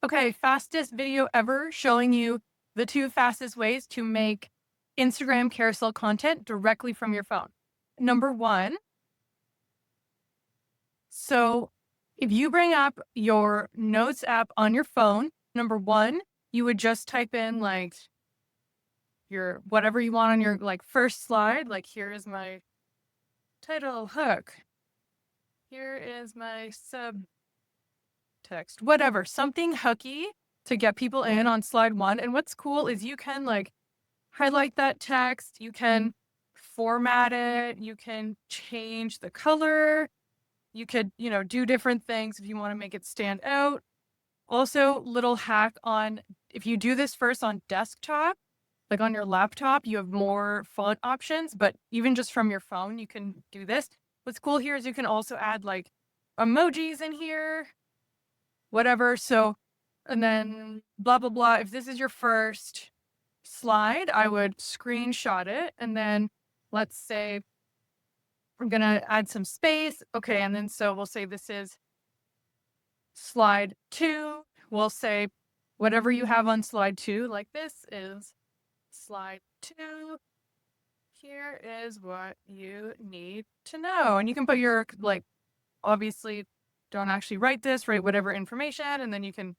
Okay, fastest video ever showing you the two fastest ways to make Instagram carousel content directly from your phone. Number one, so if you bring up your Notes app on your phone, number one, you would just type in like your whatever you want on your like first slide. Like, here is my title hook. Here is my subtext, whatever, something hooky to get people in on slide one. And what's cool is you can like highlight that text, you can format it, you can change the color, you could, do different things if you want to make it stand out. Also, little hack on if you do this first on desktop, like on your laptop, you have more font options, but even just from your phone, you can do this. What's cool here is you can also add like emojis in here, whatever. So, and then blah, blah, blah. If this is your first slide, I would screenshot it. And then let's say I'm going to add some space. Okay. And then so we'll say this is slide 2. We'll say whatever you have on slide 2, like this is slide 2. Here is what you need to know. And you can put your, like, obviously don't actually write this, write whatever information, and then you can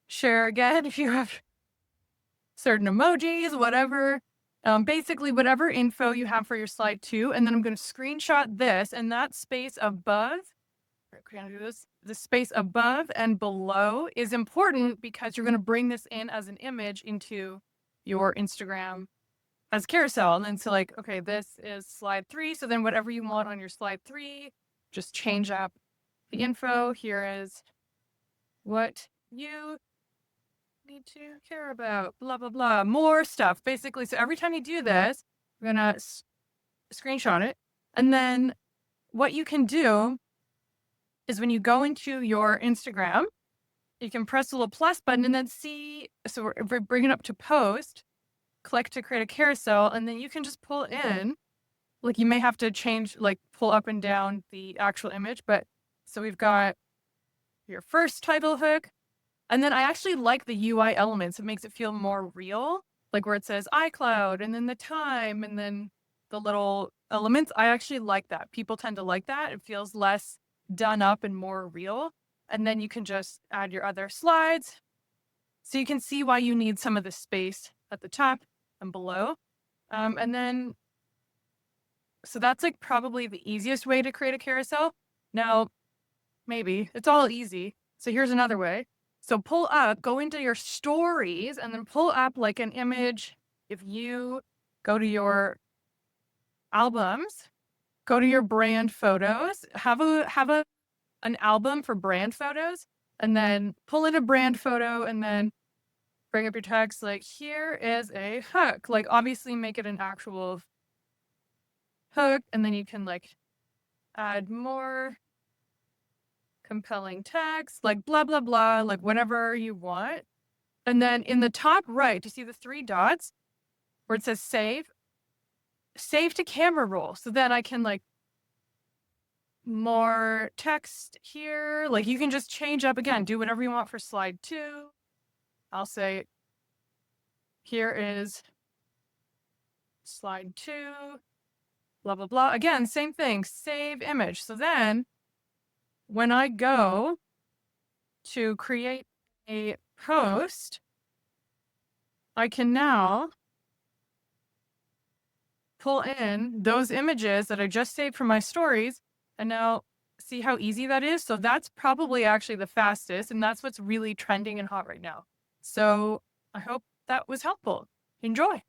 share again if you have certain emojis, whatever. Basically, whatever info you have for your slide 2, and then I'm going to screenshot this, and that space above, we're going to do this. The space above and below is important because you're going to bring this in as an image into your Instagram as carousel. And then so like, okay, this is slide 3. So then whatever you want on your slide 3, just change up the info. Here is what you need to care about, blah, blah, blah, more stuff, basically. So every time you do this, we're going to screenshot it. And then what you can do is when you go into your Instagram, you can press the little plus button and then see, so we're bringing it up to post, click to create a carousel, and then you can just pull in, like you may have to change, like pull up and down the actual image, but so we've got your first title hook. And then I actually like the UI elements. It makes it feel more real, like where it says iCloud and then the time and then the little elements. I actually like that. People tend to like that. It feels less done up and more real. And then you can just add your other slides. So you can see why you need some of the space at the top and below. And then, so that's like probably the easiest way to create a carousel. Now, maybe it's all easy. So here's another way. So pull up, go into your stories, and then pull up like an image. If you go to your albums, go to your brand photos, have an album for brand photos, and then pull in a brand photo, and then bring up your text. Like, here is a hook. Like, obviously, make it an actual hook, and then you can like add more compelling text, like blah, blah, blah, like whatever you want. And then in the top right, do you see the 3 dots where it says save to camera roll. So then I can like more text here. Like you can just change up again, do whatever you want for slide 2. I'll say, here is slide 2, blah, blah, blah. Again, same thing, save image. So then when I go to create a post, I can now pull in those images that I just saved from my stories and now see how easy that is. So that's probably actually the fastest, and that's what's really trending and hot right now. So I hope that was helpful. Enjoy.